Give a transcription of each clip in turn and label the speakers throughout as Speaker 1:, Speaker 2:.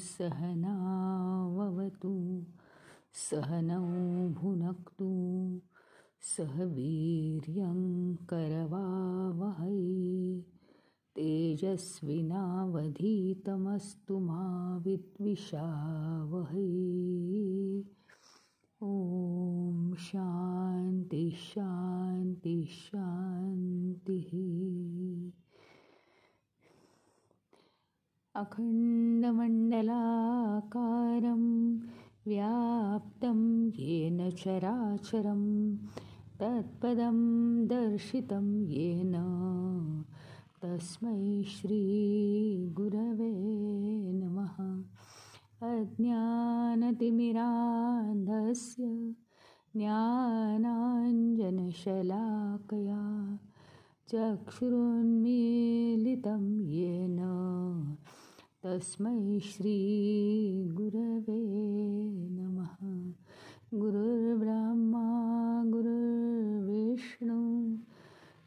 Speaker 1: सहनावतु सहनौ भुनक्तु सह वीर्यं करवावहै तेजस्विनावधीतमस्तु मा विद्विषावहै। ॐ शान्ति शान्ति शान्तिः। अखण्डमण्डलाकारं व्याप्तं येन चराचरं तत्पदं दर्शितं येन तस्मै श्रीगुरवे नमः। अज्ञानतिमिरान्धस्य ज्ञानाञ्जनशलाकया चक्षुरुन्मीलितं येन तस्मै श्रीगुरवे नमः। गुरुर्ब्रह्मा गुरुर्विष्णु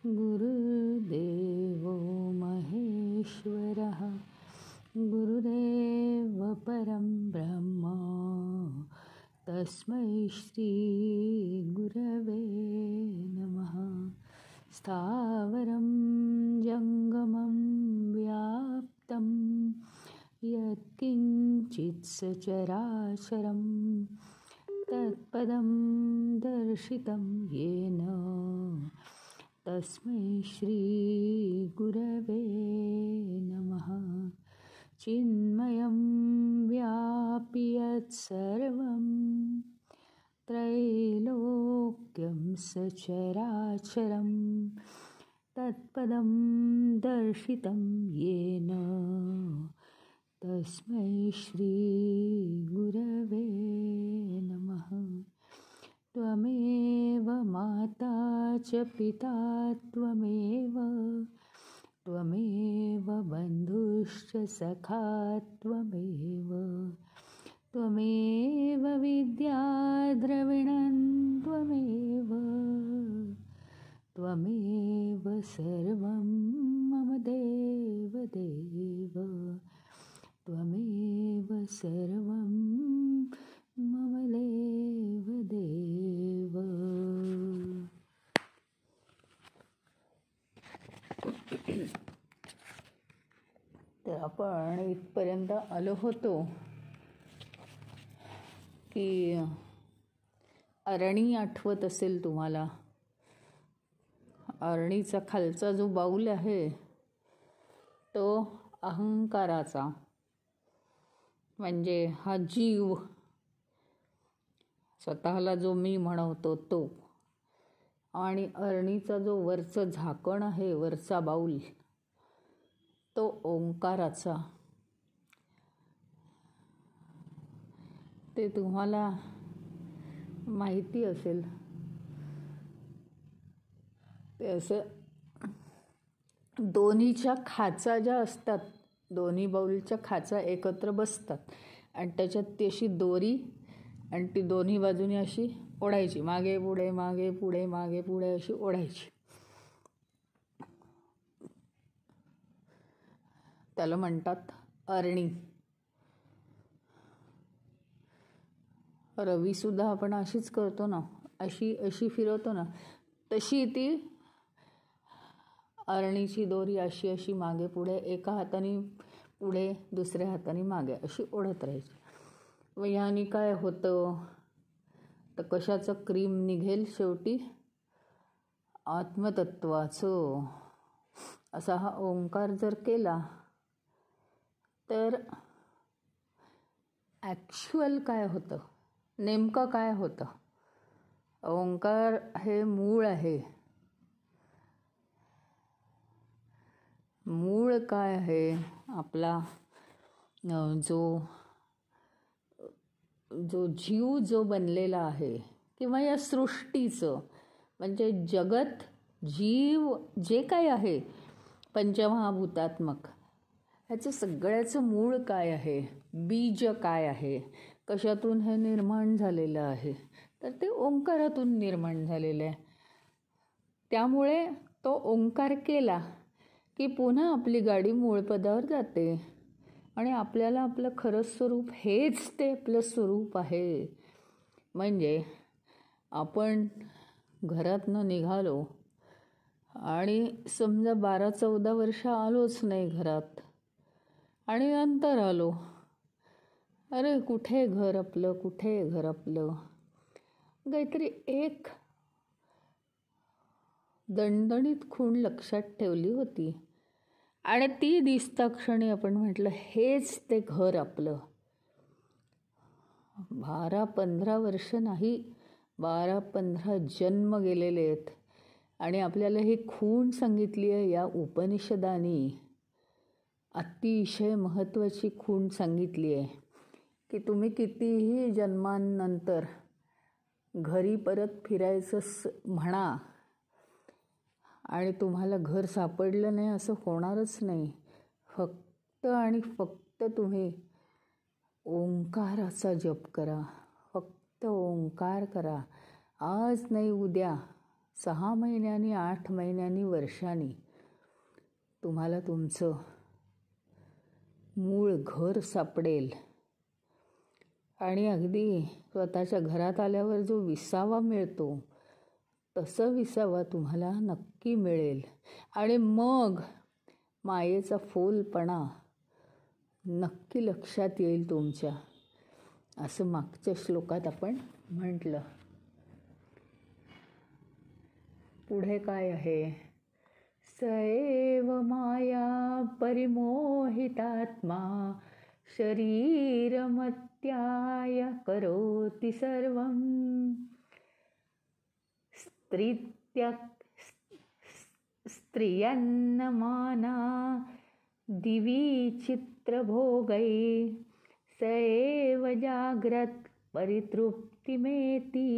Speaker 1: गुरुर्देवो महेश्वरः गुरुदेव परं ब्रह्म तस्मै श्रीगुरवे नमः। स्थावरं जङ्गमं व्याप्तं यत्किञ्चित् सचराचरं तत्पदं दर्शितं येन तस्मै श्रीगुरवे नमः। चिन्मयं व्यापि यत्सर्वं त्रैलोक्यं सचराचरं तत्पदं दर्शितं येन तस्मै श्रीगुरवे नमः। त्वमेव माता च पिता त्वमेव बन्धुश्च सखा त्वमेव विद्या द्रविणं त्वमेव सर्वं मम देवदेव त्वमेव सर्वं मम देवदेव। तर आपण इथपर्यंत आलो होतो की अरणी आठवत असेल तुम्हाला. अरणीचा खालचा जो बाऊल आहे तो अहंकाराचा, म्हणजे हा जीव स्वतःला जो मी म्हणवतो तो, आणि अरणीचा जो वरचं झाकण आहे, वरचा बाऊल, तो ओंकाराचा. ते तुम्हाला माहिती असेल. ते असं दोन्हीच्या खाचा ज्या असतात, दोन्ही बाऊलच्या खाचा एकत्र बसतात आणि त्याच्यात ती अशी दोरी, आणि ती दोन्ही बाजूने अशी ओढायची, मागे पुढे मागे पुढे मागे पुढे अशी ओढायची. त्याला म्हणतात अरणी. रवीसुद्धा आपण अशीच करतो ना, अशी फिरवतो ना, तशी ती अरणीची दोरी अशी मागे पुढे, एका हाताने पुढे दुसऱ्या हाताने मागे अशी ओढत राहायची. व याने काय होतं तर कशाचं क्रीम निघेल शेवटी? आत्मतत्वाचं. असा हा ओंकार जर केला तर ॲक्च्युअल काय होतं, नेमकं काय होतं? ओंकार हे मूळ आहे. मूळ काय आहे आपला? जो जीव जो बनलेला आहे, किंवा या सृष्टीचं, म्हणजे जगत, जीव जे काही आहे पंचमहाभूतात्मक, ह्याचं सगळ्याचं मूळ काय आहे, बीज काय आहे, कशातून हे निर्माण झालेलं आहे, तर ते ओंकारातून निर्माण झालेलं आहे. त्यामुळे तो ओंकार केला की पुन्हा आपली गाडी मूळ पदावर जाते आणि आपल्याला आपलं खरं स्वरूप हेच ते आपलं स्वरूप आहे. म्हणजे आपण घरातनं निघालो आणि समजा 12-14 वर्ष आलोच नाही घरात आणि नंतर आलो, अरे कुठे घर आपलं, कुठे घर आपलं, काहीतरी एक दणदणीत खूण लक्षात ठेवली होती आणि ती दिसता क्षणी आपण म्हटलं हेच ते घर आपलं. 12-15 वर्ष नाही, 12-15 जन्म गेलेले आहेत आणि आपल्याला ही खूण सांगितली आहे या उपनिषदानी. अतिशय महत्त्वाची खूण सांगितली आहे की तुम्ही कितीही जन्मांनंतर घरी परत फिरायचं म्हणा आणि तुम्हाला घर सापडलं नाही असं होणारच नाही. फक्त आणि फक्त तुम्ही ओंकाराचा जप करा, फक्त ओंकार करा. आज नाही उद्या, 6 महिन्यांनी, 8 महिन्यांनी, वर्षांनी तुम्हाला तुमचं मूळ घर सापडेल आणि अगदी स्वतःच्या घरात आल्यावर जो विसावा मिळतो तसं विसावा तुम्हाला नक्की मिळेल आणि मग मायेचा फोलपणा नक्की लक्षात येईल तुमच्या, असं मागच्या श्लोकात आपण म्हटलं. पुढे काय आहे, स एव माया परिमोहितात्मा शरीरमत्याय करोति सर्वं स्त्रियन्नमाना दिवी चित्रभोगै स एव जाग्रत परितृप्तिमेती.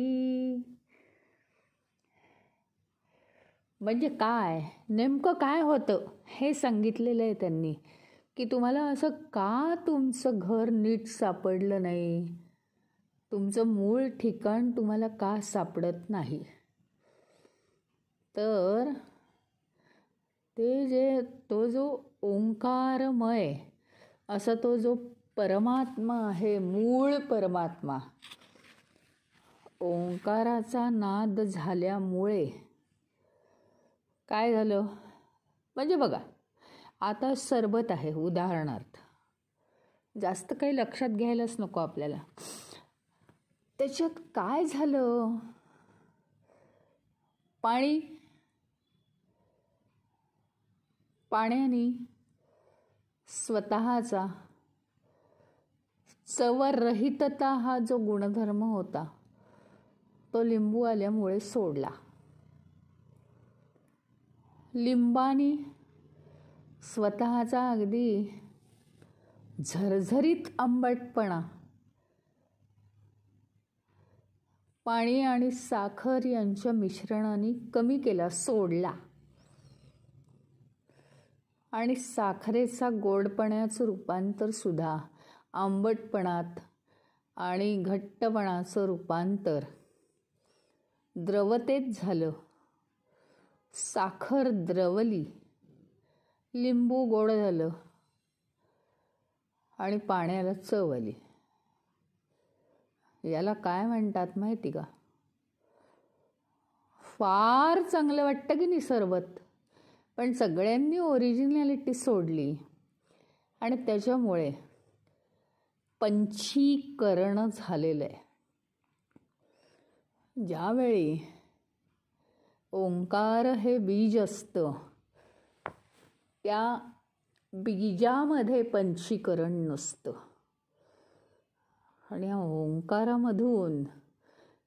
Speaker 1: म्हणजे काय, नेमकं काय होतं हे सांगितलेलं आहे त्यांनी की तुम्हाला असं का तुमचं घर नीट सापडलं नाही, तुमचं मूळ ठिकाण तुम्हाला का सापडत नाही. तर ते तो जो ओंकारमय असा तो जो परमात्मा आहे, मूळ परमात्मा, ओंकाराचा नाद झाल्यामुळे काय झालं. म्हणजे बघा, आता सरबत आहे उदाहरणार्थ, जास्त काही लक्षात घ्यायलाच नको आपल्याला. त्याच्यात काय झालं, पाण्याने स्वतःचा चवरहितता हा जो गुणधर्म होता तो लिंबू आल्यामुळे सोडला. लिंबानी स्वतःचा अगदी झरझरीत आंबटपणा पाणी आणि साखर यांच्या मिश्रणाने कमी केला, सोडला. आणि साखरेचा गोडपणाचं रूपांतर सुद्धा आंबटपणात आणि घट्टपणाचं रूपांतर द्रवतेत झालं. साखर द्रवली, लिंबू गोड झालं आणि पाण्याला चव आली. याला काय म्हणतात माहिती का, फार चांगलं वाटतं की नाही सरबत, पण सगळ्यांनी ओरिजिनॅलिटी सोडली आणि त्याच्यामुळे पंचीकरण झालेलं आहे. ज्यावेळी ओंकार हे बीज असतं त्या बीजामध्ये पंचीकरण नसतं आणि या ओंकारामधून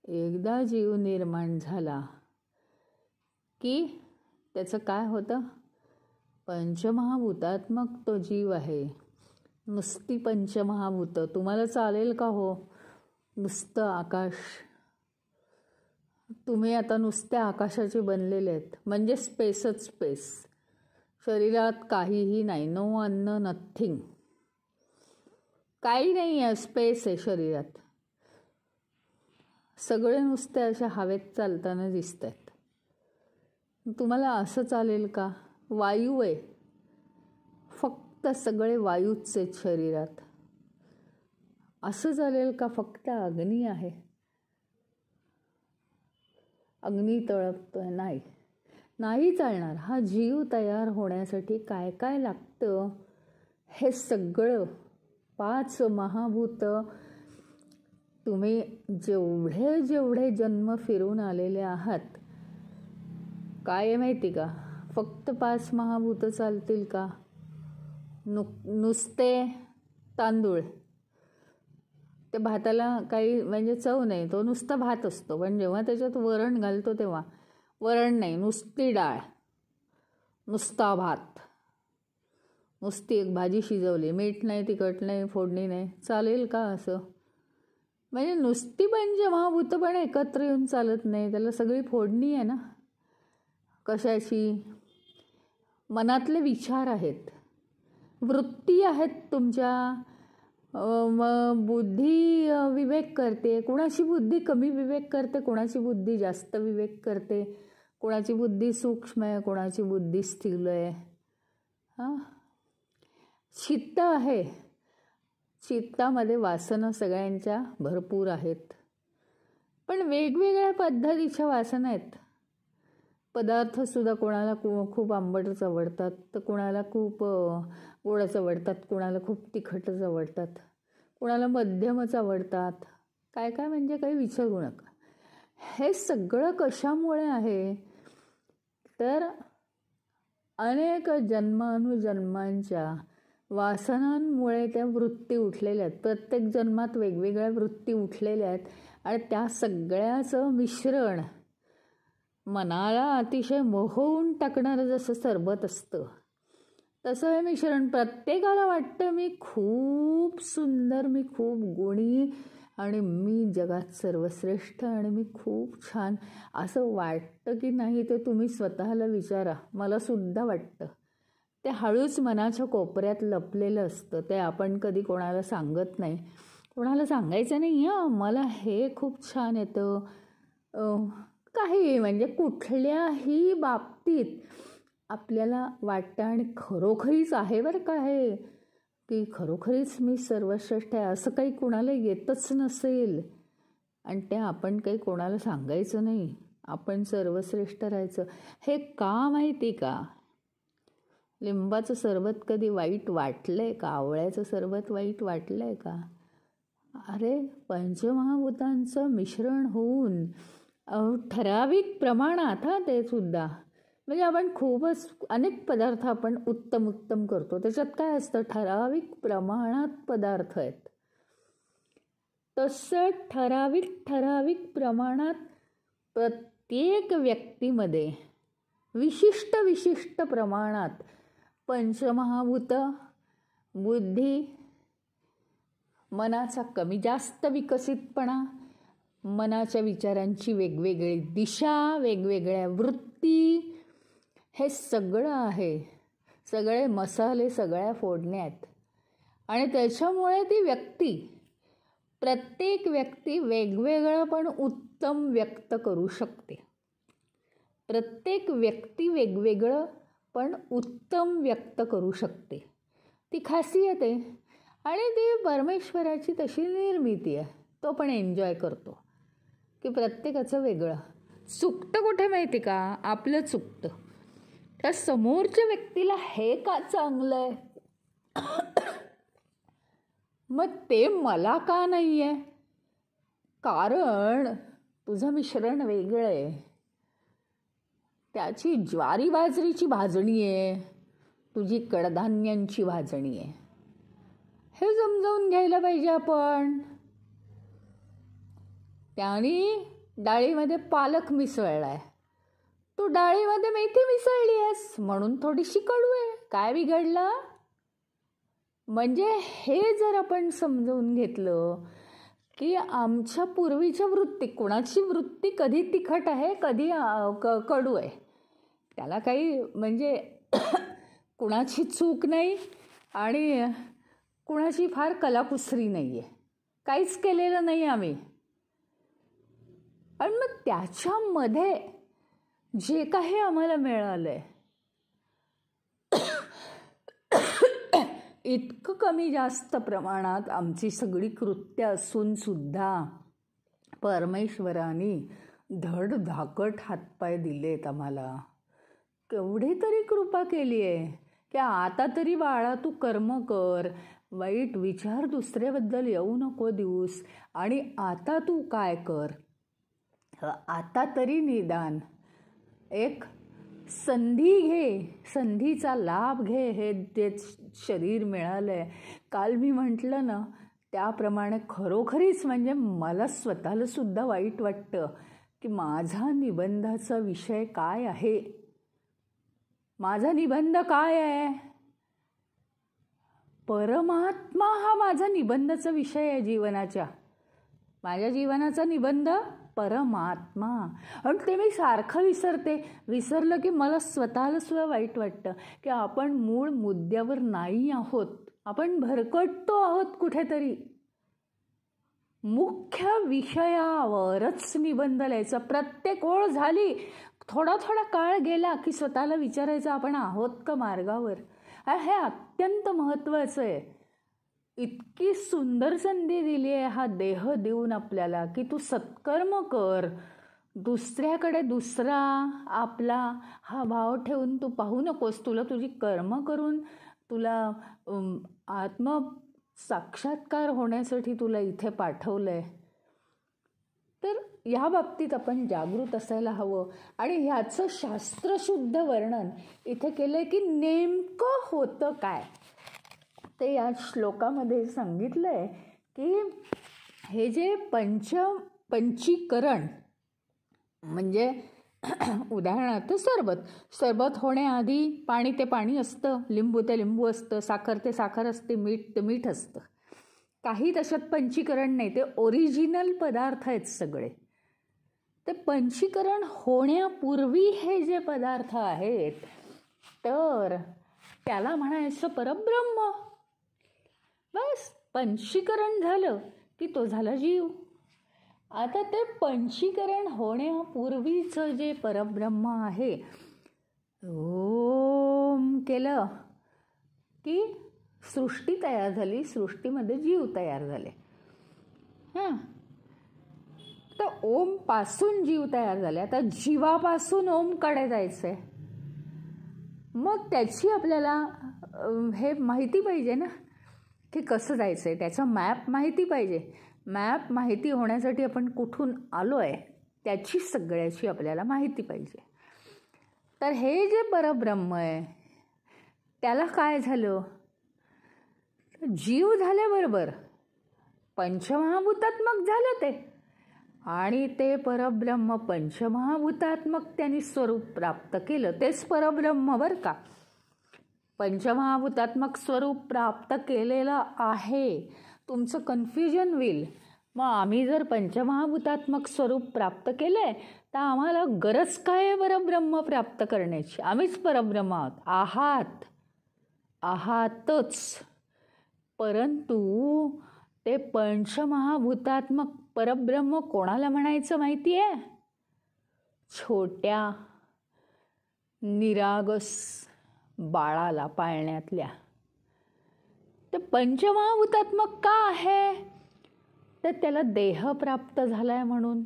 Speaker 1: एकदा जीव निर्माण झाला की त्याचं काय होतं, पंचमहाभूतात्मक तो जीव आहे. नुसती पंचमहाभूतं तुम्हाला चालेल का हो, नुसतं आकाश, तुम्ही आता नुसत्या आकाशाचे बनलेले आहेत म्हणजे स्पेसच स्पेस. शरीरात काहीही नाही, नो अन्न, नथिंग, काही नाही आहे, स्पेस आहे शरीरात. सगळे नुसते अशा हवेत चालताना दिसत आहेत. तुम्हाला असं चालेल का? वायू आहे, फक्त सगळे वायूच आहेत शरीरात. असं चालेल का? फक्त अग्नी आहे, अग्नी तळपतोय, नाही, नाही चालणार. हा जीव तयार होण्यासाठी काय काय लागतं हे सगळं 5 महाभूत तुम्ही जेवढे जेवढे जन्म फिरून आलेले आहात, काय माहिती का? फक्त 5 महाभूत चालतील का? नुसते तांदूळ, ते भाताला काही म्हणजे चव नाही, तो नुसता भात असतो. पण जेव्हा त्याच्यात वरण घालतो तेव्हा वरण नाही, नुसती डाळ, नुसता भात, नुसती एक भाजी शिजवली, मीठ नाही, तिखट नाही, फोडणी नाही, चालेल का असं? म्हणजे नुसती पंचमहाभूत पण एकत्र येऊन चालत नाही, त्याला सगळी फोडणी आहे ना. कशाची? मनातले विचार आहेत, वृत्ती आहेत तुमच्या. बुद्धी विवेक करते, कुणाची बुद्धी कमी विवेक करते, कुणाची बुद्धी जास्त विवेक करते, कुणाची बुद्धी सूक्ष्म आहे, कुणाची बुद्धी स्थूल आहे. चित्त आहे, चित्तामध्ये वासना सगळ्यांच्या भरपूर आहेत, पण वेगवेगळ्या पद्धतीच्या वासना आहेत. पदार्थसुद्धा कोणाला खूप आंबटच आवडतात, तर कोणाला खूप गोडच आवडतात, कोणाला खूप तिखटच आवडतात, कोणाला मध्यमच आवडतात. काय काय म्हणजे काही विचारू नका. हे सगळं कशामुळे आहे? तर अनेक जन्मानुजन्मांच्या वासनांमुळे त्या वृत्ती उठलेल्या आहेत. प्रत्येक जन्मात वेगवेगळ्या वृत्ती उठलेल्या आहेत आणि त्या सगळ्याचं मिश्रण मनाला अतिशय मोहवून टाकणारं जसं सरबत असतं, तसं हे मिश्रण. प्रत्येकाला वाटतं मी खूप सुंदर, मी खूप गुणी आणि मी जगात सर्वश्रेष्ठ आणि मी खूप छान, असं वाटतं की नाही ते तुम्ही स्वतःला विचारा. मला सुद्धा वाटतं. ते हळूच मनाच्या कोपऱ्यात लपलेलं असतं, ते आपण कधी कोणाला सांगत नाही. कोणाला सांगायचं नाही मला हे खूप छान येतं, काही म्हणजे कुठल्याही बाबतीत आपल्याला वाटतं. आणि खरोखरीच आहे बरं का हे, की खरोखरीच मी सर्वश्रेष्ठ आहे असं काही कोणाला येतच नसेल आणि ते आपण काही कोणाला सांगायचं नाही, आपण सर्वश्रेष्ठ राहायचं. हे का माहिती का? लिंबाचं सरबत कधी वाईट वाटलंय का? आवळ्याचं सरबत वाईट वाटलंय का? अरे पंचमहाभूतांचं मिश्रण होऊन ठराविक प्रमाणात, ते सुद्धा म्हणजे आपण खूपच अनेक पदार्थ आपण उत्तम करतो, त्याच्यात काय असतं? ठराविक प्रमाणात पदार्थ आहेत. तसं ठराविक प्रमाणात प्रत्येक व्यक्तीमध्ये विशिष्ट प्रमाणात पंचमहाभूत, बुद्धी, मनाचा कमी जास्त विकसितपणा, मनाच्या विचारांची वेगवेगळी दिशा, वेगवेगळ्या वृत्ती, हे सगळं आहे. सगळे मसाले, सगळ्या फोडण्या आहेत. आणि त्याच्यामुळे ती व्यक्ती, प्रत्येक व्यक्ती वेगवेगळं पण उत्तम व्यक्त करू शकते. प्रत्येक व्यक्ती वेगवेगळं पण उत्तम व्यक्त करू शकते. ती खासियत आहे आणि ती परमेश्वराची तशी निर्मिती आहे. तो पण एन्जॉय करतो की प्रत्येकाचं वेगळं. चुकतं कुठे माहिती का? आपलं चुकतं. त्या समोरच्या व्यक्तीला हे का चांगलं आहे, मग ते मला का नाही आहे? कारण तुझं मिश्रण वेगळं आहे. त्याची ज्वारी बाजरीची भाजणी आहे, तुझी कडधान्यांची भाजणी आहे. हे समजावून घ्यायला पाहिजे आपण. त्याने डाळीमध्ये पालक मिसळलाय, तू डाळीमध्ये मेथी मिसळली आहेस म्हणून थोडीशी कडू आहे. काय बिघडलं? म्हणजे हे जर आपण समजून घेतलं की आमच्या पूर्वीच्या वृत्ती, कोणाची वृत्ती कधी तिखट आहे, कधी कडू आहे, त्याला काही म्हणजे कुणाची चूक नाही आणि कुणाची फार कलाकुसरी नाही आहे, काहीच केलेलं नाही आम्ही. आणि मग त्याच्यामध्ये जे काही आम्हाला मिळालं आहे इतकं कमी जास्त प्रमाणात आमची सगळी कृत्य असून सुद्धा परमेश्वराने धडधाकट हातपाय दिलेत आम्हाला. केवढी तरी कृपा केली आहे की आता तरी बाळा तू कर्म कर, वाईट विचार दुसऱ्याबद्दल येऊ नको देऊस, आणि आता तू काय कर, आता तरी निदान एक संधी घे, संधीचा लाभ घे. हे जे शरीर मिळालं आहे, काल मी म्हटलं ना त्याप्रमाणे खरोखरीच म्हणजे मला स्वतःला सुद्धा वाईट वाटतं की माझा निबंधाचा विषय काय आहे, माझा निबंध काय आहे. परमात्मा हा माझा निबंधाचा विषय आहे जीवनाच्या. माझ्या जीवनाचा निबंध परमात्मा. आणि ते मी सारखं विसरलं की मला स्वतःला सुद्धा वाईट वाटतं की आपण मूळ मुद्द्यावर नाही आहोत, आपण भरकटतो आहोत कुठेतरी. मुख्य विषयावरच निबंध लिहायचा. प्रत्येक ओळ झाली, थोडा थोडा काळ गेला की स्वतःला विचारायचं आपण आहोत का मार्गावर. हे अत्यंत महत्त्वाचं आहे. इतकी सुंदर संधी दिली आहे हा देह देऊन आपल्याला की तू सत्कर्म कर. दुसऱ्याकडे दुसरा आपला हा भाव ठेवून तू पाहू नकोस. तुला तुझी कर्म करून तुला आत्म साक्षात्कार होण्यासाठी तुला इथे पाठवलं आहे. तर या बाबतीत आपण जागृत असायला हवं. आणि ह्याचं शास्त्रशुद्ध वर्णन इथे केलं आहे की नेमकं होतं काय ते या श्लोकामध्ये सांगितलं आहे की हे जे पंचीकरण म्हणजे उदाहरणार्थ सरबत होण्याआधी पाणी ते पाणी असतं, लिंबू ते लिंबू असतं, साखर ते साखर असते, मीठ ते मीठ असतं. काही त्याच्यात पंचीकरण नाही, ते ओरिजिनल पदार्थ आहेत सगळे. ते पंचीकरण होण्यापूर्वी हे जे पदार्थ आहेत तर त्याला म्हणायचं परब्रह्म. बस पंचीकरण झालं की तो झाला जीव. आता ते पंचीकरण होण्यापूर्वीचं जे परब्रह्म आहे, ओम केलं की सृष्टी तयार झाली, सृष्टीमध्ये जीव तयार झाले. तर ओम पासून जीव तयार झाले. आता जीवापासून ओमकडे जायचंय, मग त्याची आपल्याला हे माहिती पाहिजे ना की कसं जायचंय, त्याचा मॅप माहिती पाहिजे. मॅप माहिती होण्यासाठी आपण कुठून आलो आहे त्याची सगळ्याची आपल्याला माहिती पाहिजे. तर हे जे परब्रह्म आहे त्याला काय झालं, जीव झाल्याबरोबर पंचमहाभूतात्मक झालं ते. आणि ते परब्रह्म पंचमहाभूतात्मक त्यांनी स्वरूप प्राप्त केलं. तेच परब्रह्म बरं का. पंचमहाभूतात्मक स्वरूप प्राप्त केलेलं आहे. तुमचं कन्फ्युजन होईल. मग आम्ही जर पंचमहाभूतात्मक स्वरूप प्राप्त केलं आहे तर आम्हाला गरज काय आहे परब्रह्म प्राप्त करण्याची. आम्हीच परब्रह्म आहोत, आहातच. परंतु ते पंचमहाभूतात्मक परब्रह्म कोणाला म्हणायचं माहिती आहे? छोट्या निरागस बाळाला पाळण्यातल्या. ते पंचमहाभूतात्मक का आहे? तर त्याला देह प्राप्त झालाय म्हणून.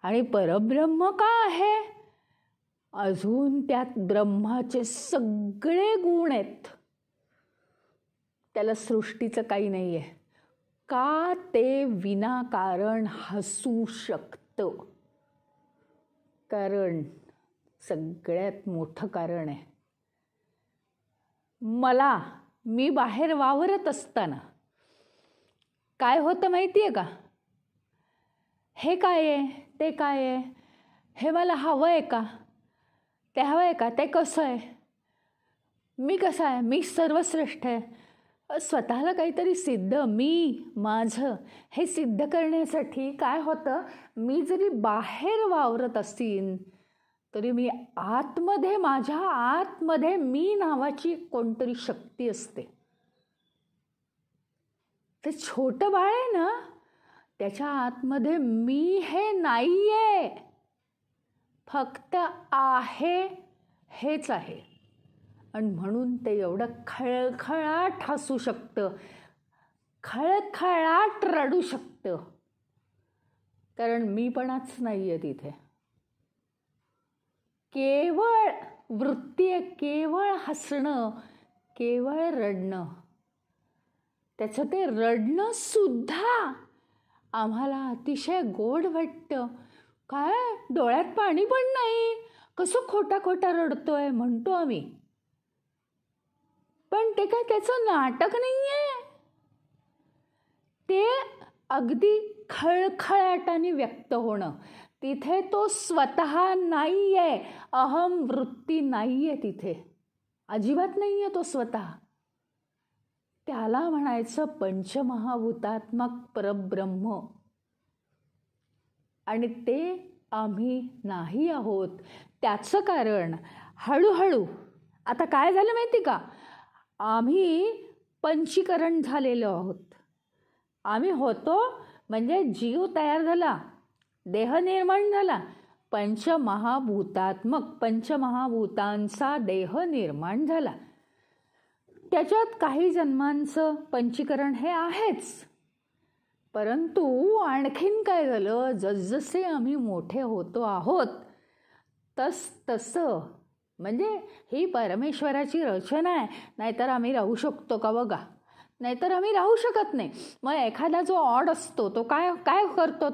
Speaker 1: आणि परब्रह्म का आहे? अजून त्यात ब्रह्माचे सगळे गुण आहेत. त्याला सृष्टीचं काही नाही आहे. का ते विनाकारण हसू शकतं? कारण सगळ्यात मोठं कारण आहे. मी बाहेर वावरत असताना काय होतं माहिती आहे का? हे काय आहे, ते काय आहे, हे मला हवं आहे का, ते हवं आहे का, ते कसं आहे, मी कसा आहे, मी सर्वश्रेष्ठ आहे, स्वतःला काहीतरी माझं हे सिद्ध करण्यासाठी काय होतं, मी जरी बाहेर वावरत असीन तरी मी आतमध्ये, माझ्या आतमध्ये मी नावाची कोणतरी शक्ती असते. ते छोटं बाळ आहे ना, त्याच्या आतमध्ये मी हे नाहीये, फक्त आहे हेच आहे. आणि म्हणून ते एवढं खळखळाट हसू शकतं, खळखळाट रडू शकतं, कारण मीपणाच नाही आहे तिथे. केवळ वृत्ती आहे, केवळ हसणं, केवळ रडणं. त्याचं ते रडणं सुद्धा आम्हाला अतिशय गोड वाटतं. काय डोळ्यात पाणी पण नाही, कसं खोटा खोटा रडतोय म्हणतो आम्ही. पण ते काय त्याचं नाटक नाही आहे, ते अगदी खळखळाटाने व्यक्त होणं. तिथे तो स्वतः नाही आहे, अहम वृत्ती नाही आहे तिथे, अजिबात नाही आहे तो स्वतः. त्याला म्हणायचं पंचमहाभूतात्मक परब्रह्म. आणि ते आम्ही नाही आहोत. त्याचं कारण हळूहळू आता काय झालं माहिती का, आम्ही पंचीकरण झालेलो आहोत. आम्ही होतो म्हणजे जीव तयार झाला, देह निर्माण झाला, पंचमहाभूतात्मक पंचमहाभूतांचा देह निर्माण झाला. त्याच्यात काही जन्मांचं पंचीकरण हे आहेच. परंतु आणखीन काय झालं, जसजसे आम्ही मोठे होतो आहोत तसं म्हणजे ही परमेश्वराची रचना आहे. नाहीतर आम्ही राहू शकतो का बघा, नाहीतर आम्ही राहू शकत नाही. मग एखादा जो ऑड असतो तो काय काय करतो,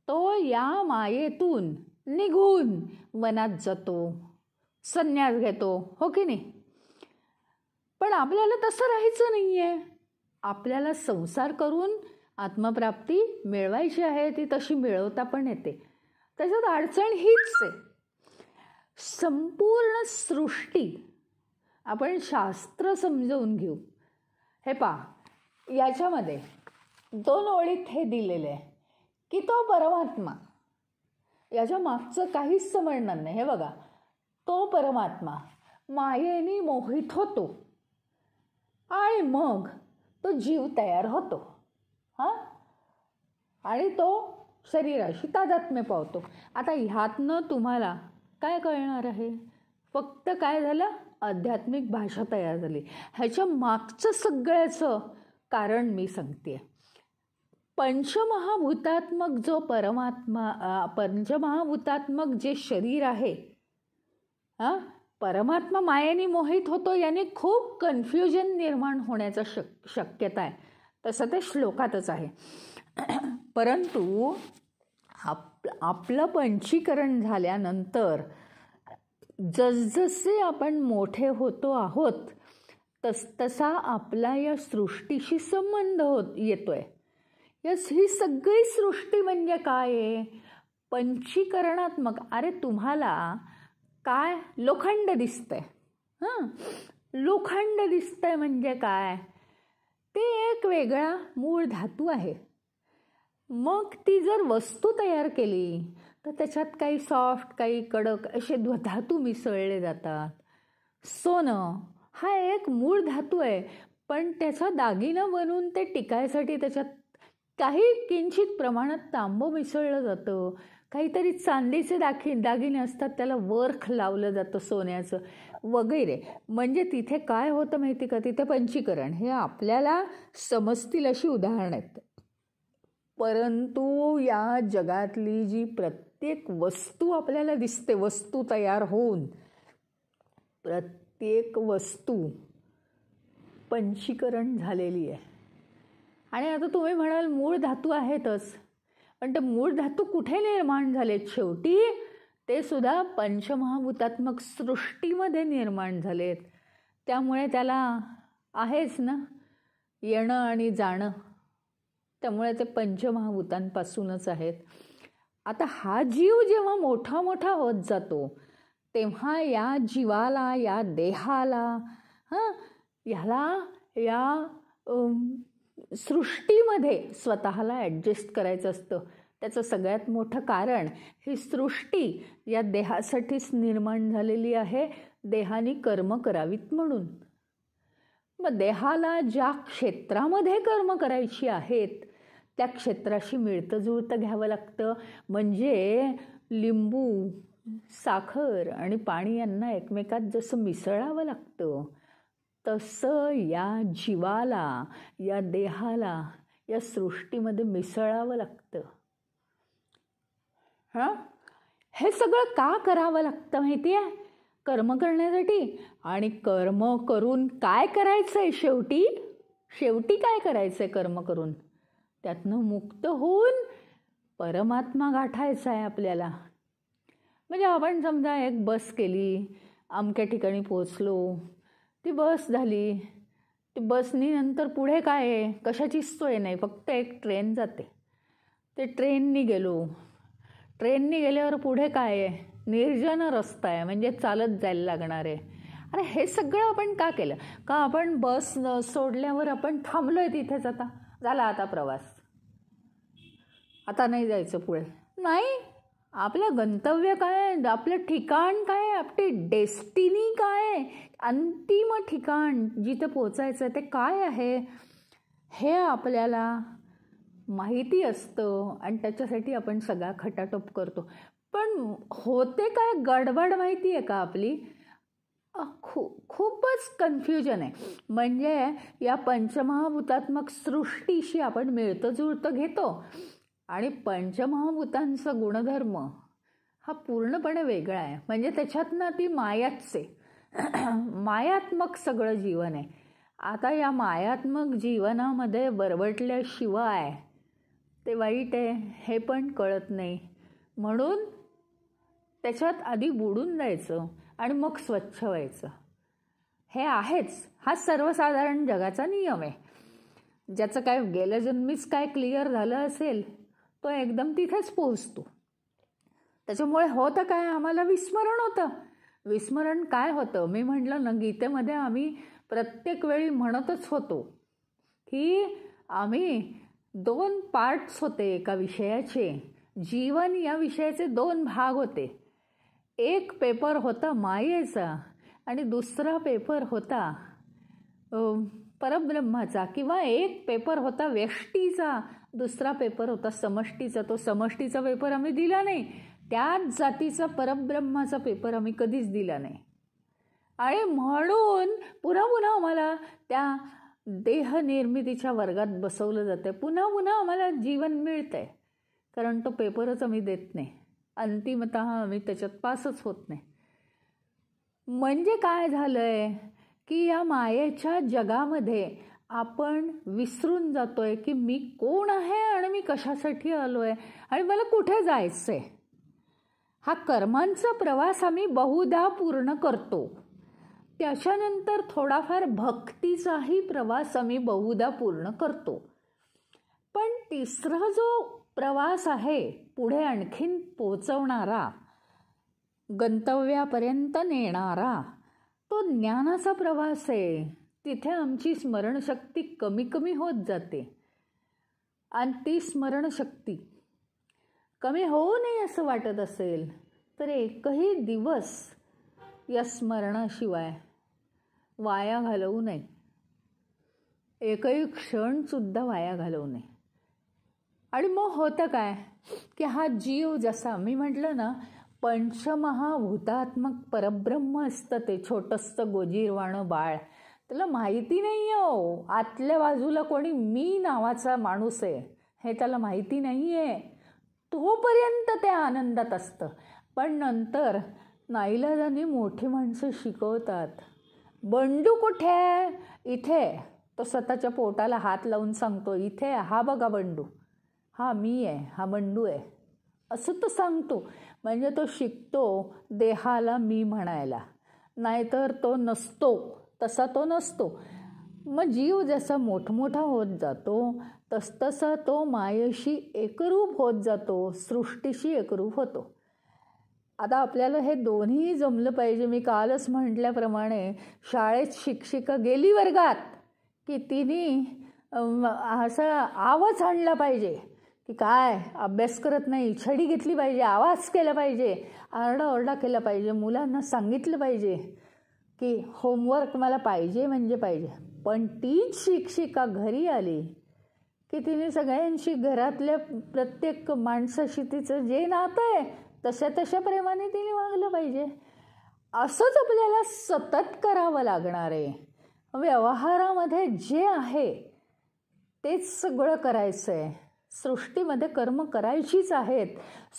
Speaker 1: तो या मायेतून निघून वनात जातो, संन्यास घेतो, हो की नाही. पण आपल्याला तसं राहायचं नाही आहे. आपल्याला संसार करून आत्मप्राप्ती मिळवायची आहे, ती तशी मिळवता पण येते. त्याच्यात अडचण हीच आहे, संपूर्ण सृष्टी आपण शास्त्र समजवून घेऊ. हे पहा, याच्यामध्ये 2 ओळीत हे दिलेलं आहे की तो परमात्मा, याच्या मागचं काहीच समजणार नाही. हे बघा, तो परमात्मा मायेने मोहित होतो आणि मग तो जीव तयार होतो, आणि तो शरीराशी तादात्म्य पावतो. आता ह्यातनं तुम्हाला काय कळणार आहे, फक्त काय झालं, आध्यात्मिक भाषा तयार झाली. ह्याच्या मागचं सगळ्याचं कारण मी सांगते. पंचमहाभूतात्मक जो परमात्मा, पंचमहाभूतात्मक जे शरीर आहे, परमात्मा मायेने मोहित होतो, याने खूप कन्फ्युजन निर्माण होण्याचा शक्यता आहे. तसं ते श्लोकातच आहे. परंतु आपलं पंचीकरण झाल्यानंतर जसजसे आपण मोठे होतो आहोत तसतसा आपला या सृष्टीशी संबंध येतोय. ही सगळी सृष्टी म्हणजे काय आहे, पंचीकरणात्मक. अरे तुम्हाला काय लोखंड दिसतंय, लोखंड दिसतंय म्हणजे काय, ते एक वेगळा मूळ धातू आहे. मग ती जर वस्तू तयार केली तर त्याच्यात काही सॉफ्ट, काही कडक असे धातू मिसळले जातात. सोनं हा एक मूळ धातू आहे, पण त्याचा दागिना बनवून ते टिकायसाठी त्याच्यात काही किंचित प्रमाणात तांबं मिसळलं जातं. काहीतरी चांदीचे दागिने असतात, त्याला वर्ख लावलं जातं सोन्याचं वगैरे. म्हणजे तिथे काय होतं माहिती का, तिथे पंचीकरण. हे आपल्याला समजतील अशी उदाहरणं आहेत. परंतु या जगातली जी प्रत्येक वस्तू आपल्याला दिसते, वस्तू तयार होऊन, प्रत्येक वस्तू पंचीकरण झालेली आहे. आणि आता तुम्ही म्हणाल मूळ धातू आहेतच, पण ते मूळ धातू कुठे निर्माण झालेत, शेवटी ते सुद्धा पंचमहाभूतात्मक सृष्टीमध्ये निर्माण झालेत. त्यामुळे त्याला आहेच ना येणं आणि जाणं, त्यामुळे ते पंचमहाभूतांपासूनच आहेत. आता हा जीव जेव्हा मोठा मोठा होत जातो तेव्हा या जीवाला, या देहाला, ह्याला या सृष्टीमध्ये स्वतःला ॲडजस्ट करायचं असतं. त्याचं सगळ्यात मोठं कारण ही सृष्टी या देहासाठीच निर्माण झालेली आहे, देहाने कर्म करावीत म्हणून. मग देहाला ज्या क्षेत्रामध्ये कर्म करायची आहेत त्या क्षेत्राशी मिळतं जुळतं घ्यावं लागतं. म्हणजे लिंबू, साखर आणि पाणी यांना एकमेकात जसं मिसळावं लागतं तसं या जीवाला, या देहाला, या सृष्टीमध्ये मिसळावं लागतं. हे सगळं का करावं लागतं माहिती आहे? कर्म करण्यासाठी. आणि कर्म करून काय करायचं आहे? शेवटी काय करायचं आहे कर्म करून? त्यातनं मुक्त होऊन परमात्मा गाठायचा आहे आपल्याला. म्हणजे आपण समजा एक बस केली, अमक्या ठिकाणी पोचलो, ती बस झाली, ती बसनी नंतर पुढे काय आहे? कशाचीच सोय नाही, फक्त एक ट्रेन जाते. ते ट्रेननी गेल्यावर पुढे काय आहे? निर्जन रस्ता आहे, म्हणजे चालत जायला लागणार आहे. अरे हे सगळं आपण का केलं? का आपण बस सोडल्यावर आपण थांबलो आहे तिथेच, आता झाला आता प्रवास, आता नाही जायचं पुढे? नाही. आपलं गंतव्य काय आहे? आपलं ठिकाण काय आहे? आपली डेस्टिनी काय आहे? अंतिम ठिकाण जिथे पोचायचं ते काय आहे हे आपल्याला माहिती असतं आणि त्याच्यासाठी आपण सगळा खटाटोप करतो. पण होते काय गडबड माहिती आहे का आपली? खूपच कन्फ्युजन आहे. म्हणजे या पंचमहाभूतात्मक सृष्टीशी आपण मिळतं जुळतं घेतो आणि पंचमहाभूतांचा गुणधर्म हा पूर्णपणे वेगळा आहे. म्हणजे त्याच्यातनं ती मायाच आहे, मायात्मक सगळं जीवन आहे. आता या मायात्मक जीवनामध्ये बरबटल्याशिवाय ते वाईट आहे हे पण कळत नाही. म्हणून त्याच्यात आधी बुडून जायचं आणि मग स्वच्छ व्हायचं. हे आहेच, हा सर्वसाधारण जगाचा नियम आहे. ज्याचं काय गेल्या जन्मीच काय क्लिअर झालं असेल तो एकदम तिथेच पोहोचतो. त्याच्यामुळे होतं काय? आम्हाला विस्मरण होतं. विस्मरण काय होतं? मी म्हटलं ना, गीतेमध्ये आम्ही प्रत्येक वेळी म्हणतच होतो की आम्ही 2 पार्ट्स होते एका विषयाचे. जीवन या विषयाचे 2 भाग होते. एक पेपर होता मायेचा आणि दुसरा पेपर होता परब्रह्माचा, किंवा एक पेपर होता व्यष्टीचा, दुसरा पेपर होता समष्टीचा. तो समष्टीचा पेपर आम्ही दिला नाही. त्याच जातीचा परब्रह्माचा पेपर आम्ही कधीच दिला नाही. आणि म्हणून पुन्हा आम्हाला त्या देहनिर्मितीच्या वर्गात बसवलं जातं. पुन्हा आम्हाला जीवन मिळतं आहे, कारण तो पेपरच आम्ही देत नाही. अंतिमतः आम्ही त्याच्यात पासच होत नाही. म्हणजे काय झालं आहे की या मायेच्या जगामध्ये आपण विसरून जातो आहे की मी कोण आहे आणि मी कशासाठी आलो आहे आणि मला कुठे जायचं आहे. हा कर्मांचा प्रवास आम्ही बहुधा पूर्ण करतो. त्याच्यानंतर थोडाफार भक्तीचाही प्रवास आम्ही बहुधा पूर्ण करतो. पण तिसरा जो प्रवास आहे पुढे आणखीन पोचवणारा, गंतव्यापर्यंत नेणारा, तो ज्ञानाचा प्रवास आहे. तिथे आमची स्मरणशक्ती कमी होत जाते. आणि ती स्मरणशक्ती कमी होऊ नये असं वाटत असेल तर एकही दिवस या स्मरणाशिवाय वाया घालवू नये. एकही क्षणसुद्धा वाया घालवू नये. आणि मग होतं काय की हा जीव, जसा मी म्हटलं ना, पंचमहाभूतात्मक परब्रह्म असतं ते छोटंसं गोजीरवाणं बाळ. त्याला माहिती नाही हो आतल्या बाजूला कोणी मी नावाचा माणूस आहे हे त्याला माहिती नाही आहे. तोपर्यंत ते आनंदात असतं. पण नंतर नाईलाजाने मोठी माणसं शिकवतात, बंडू कुठे आहे? इथे. तो स्वतःच्या पोटाला हात लावून सांगतो, इथे हा बघा बंडू, हा मी आहे, हा बंडू आहे, असं तो सांगतो. म्हणजे तो शिकतो देहाला मी म्हणायला. नाहीतर तो नसतो, तसा तो नसतो. मग जीव जसा मोठमोठा होत जातो तसतसा तो मायेशी एकरूप होत जातो, सृष्टीशी एकरूप होतो. आता आपल्याला हे दोन्ही जमलं पाहिजे. मी कालच म्हटल्याप्रमाणे शाळेत शिक्षिका गेली वर्गात की तिने असा आवाज आणला पाहिजे की काय अभ्यास करत नाही, छडी घेतली पाहिजे, आवाज केला पाहिजे, आरडाओरडा केला पाहिजे, मुलांना सांगितलं पाहिजे की होमवर्क मला पाहिजे म्हणजे पाहिजे. पण तीच शिक्षिका घरी आली की तिने सगळ्यांशी, घरातल्या प्रत्येक माणसाशी तिचं जे नातं आहे तशा प्रेमाने तिने वागलं पाहिजे. असंच आपल्याला सतत करावं लागणार आहे. व्यवहारामध्ये जे आहे तेच सगळं करायचं आहे. सृष्टीमध्ये कर्म करायचीच आहेत.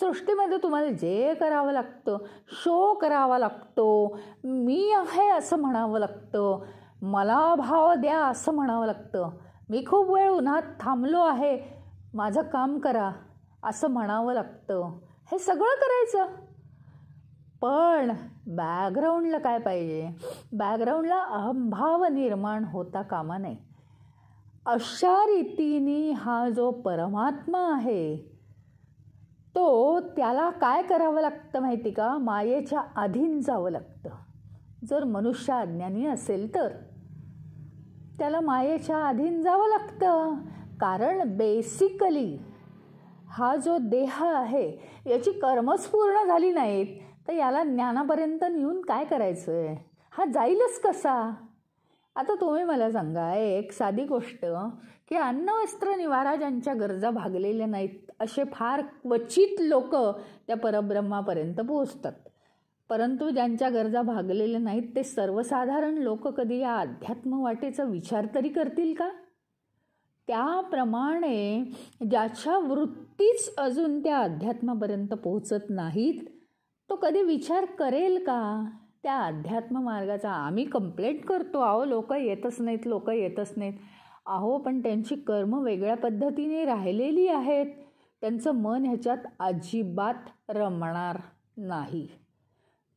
Speaker 1: सृष्टीमध्ये तुम्हाला जे करावं लागतं, शो करावा लागतो, मी आहे असं म्हणावं लागतं, मला भाव द्या असं म्हणावं लागतं, मी खूप वेळ उन्हात थांबलो आहे, माझं काम करा असं म्हणावं लागतं. हे सगळं करायचं. पण बॅकग्राऊंडला काय पाहिजे? बॅकग्राऊंडला अहंभाव निर्माण होता कामा नये. अशा रीतीने हा जो परमात्मा आहे तो, त्याला काय करावं लागतं माहिती का? मायेच्या अधीन जावं लागतं. जर मनुष्य अज्ञानी असेल तर त्याला मायेच्या अधीन जावं लागतं. कारण बेसिकली हा जो देह आहे याची कर्मच पूर्ण झाली नाहीत तर याला ज्ञानापर्यंत नेऊन काय करायचं आहे? हा जाईलच कसा? आता तुम्ही मला सांगा एक साधी गोष्ट की अन्न वस्त्र निवारा ज्यांच्या गरजा भागलेल्या नाहीत असे फार क्वचित लोक त्या परब्रह्मापर्यंत पोहोचतात. परंतु ज्यांच्या गरजा भागलेल्या नाहीत ते सर्वसाधारण लोक कधी या अध्यात्म वाटेचा विचार तरी करतील का? त्याप्रमाणे ज्याच्या वृत्तीच अजून त्या अध्यात्मापर्यंत पोहोचत नाहीत तो कधी विचार करेल का त्या अध्यात्म मार्गाचा? आम्ही कंप्लेंट करतो, अहो लोक येतच नाहीत. अहो पण त्यांची कर्म वेगळ्या पद्धतीने राहिलेली आहेत. त्यांचं मन ह्याच्यात अजिबात रमणार नाही.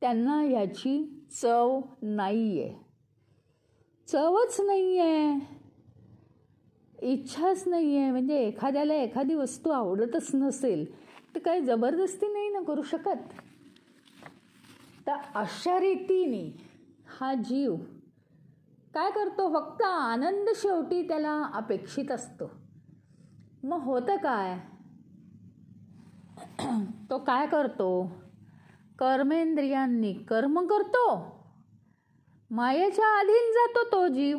Speaker 1: त्यांना ह्याची चव नाही आहे, चवच नाही आहे, इच्छाच नाही आहे. म्हणजे एखाद्याला एखादी वस्तू आवडतच नसेल तर काही जबरदस्ती नाही ना करू शकत. तर अशा रीतीने हा जीव काय करतो? फक्त आनंद शेवटी त्याला अपेक्षित असतो. मग होतं काय? तो काय करतो? कर्मेंद्रियांनी कर्म करतो, मायेच्या अधीन जातो तो जीव,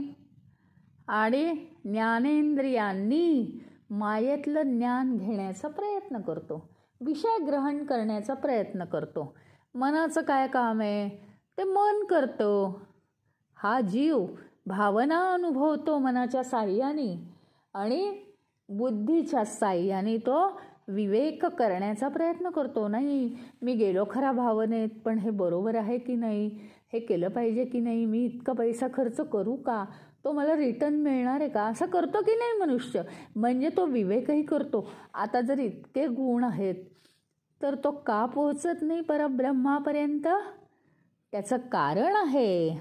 Speaker 1: आणि ज्ञानेंद्रियांनी मायेतलं ज्ञान घेण्याचा प्रयत्न करतो, विषय ग्रहण करण्याचा प्रयत्न करतो. मनाचं काय काम आहे? ते मन करतो. हा जीव भावना अनुभवतो मनाच्या साह्याने आणि बुद्धीच्या साह्याने तो विवेक करण्याचा प्रयत्न करतो. नाही मी गेलो खरा भावनेत, पण हे बरोबर आहे की नाही, हे केलं पाहिजे की नाही, मी इतका पैसा खर्च करू का, तो मला रिटर्न मिळणार आहे का, असं करतो की नाही मनुष्य. म्हणजे तो विवेकही करतो. आता जर इतके गुण आहेत तर तो का पोहोचत नाही परब्रह्मापर्यंत? त्याचं कारण आहे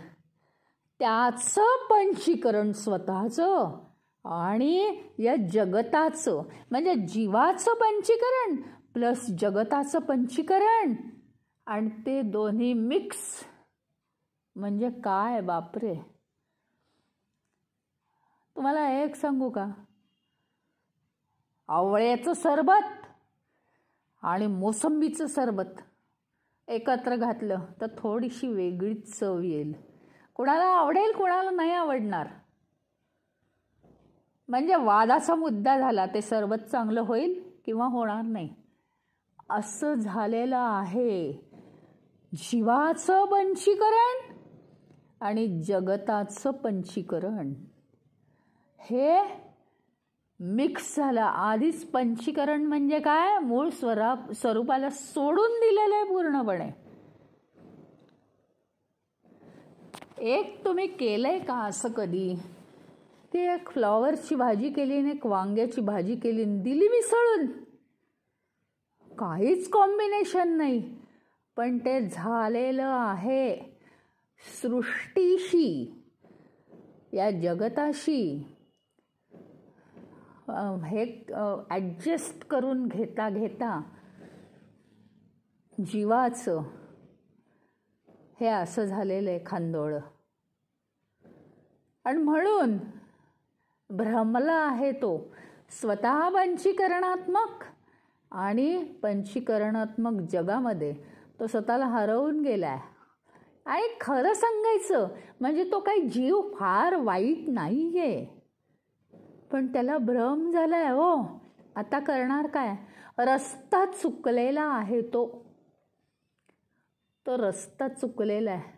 Speaker 1: त्याचं पंचीकरण स्वतःचं आणि या जगताचं, म्हणजे जीवाचं पंचीकरण प्लस जगताचं पंचीकरण, आणि ते दोन्ही मिक्स. म्हणजे काय बापरे. तुम्हाला एक सांगू का? आवळ्याचं सरबत आणि मोसंबीचं सरबत एकत्र घातलं तर थोडीशी वेगळीच चव येईल. कुणाला आवडेल, कुणाला नाही आवडणार. म्हणजे वादाचा मुद्दा झाला, ते सरबत चांगलं होईल किंवा होणार नाही असं झालेलं आहे. जीवाचं पंचीकरण आणि जगताचं पंचीकरण हे मिक्स झालं. आधीच पंचीकरण म्हणजे काय? मूळ स्वरूपाला सोडून दिलेलं आहे पूर्णपणे. एक तुम्ही केलंय का असं कधी की एक फ्लॉवरची भाजी केली आणि एक वांग्याची भाजी केली आणि दिली मिसळून? काहीच कॉम्बिनेशन नाही, पण ते झालेलं आहे सृष्टीशी, या जगताशी हे ॲडजस्ट करून घेता घेता जीवाचं हे असं झालेलं आहे खांदोळं. आणि म्हणून भ्रमला आहे तो. स्वतः पंचीकरणात्मक आणि पंचीकरणात्मक जगामध्ये तो स्वतःला हरवून गेलाय. आणि खरं सांगायचं म्हणजे तो काही जीव फार वाईट नाही आहे, पण त्याला भ्रम झालाय. हो, आता करणार काय? रस्ता चुकलेला आहे. तो रस्ता चुकलेला आहे.